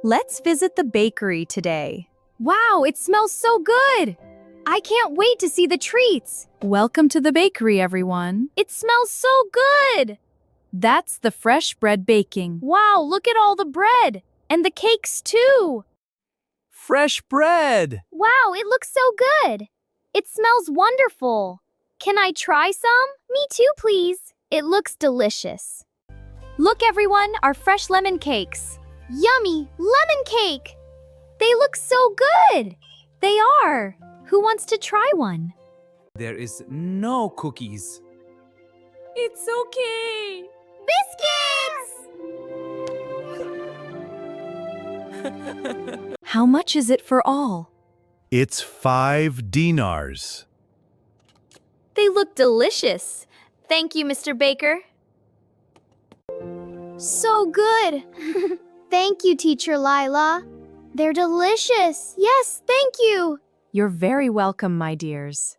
Let's visit the bakery today. Wow, it smells so good! I can't wait to see the treats! Welcome to the bakery, everyone. It smells so good! That's the fresh bread baking. Wow, look at all the bread! And the cakes too! Fresh bread! Wow, it looks so good! It smells wonderful! Can I try some? Me too, please! It looks delicious. Look everyone, our fresh lemon cakes! Yummy! Lemon cake! They look so good! They are! Who wants to try one? There is no cookies. It's okay! Biscuits! How much is it for all? It's 5 dinars. They look delicious. Thank you, Mr. Baker. So good. Thank you, Teacher Laila. They're delicious. Yes, thank you. You're very welcome, my dears.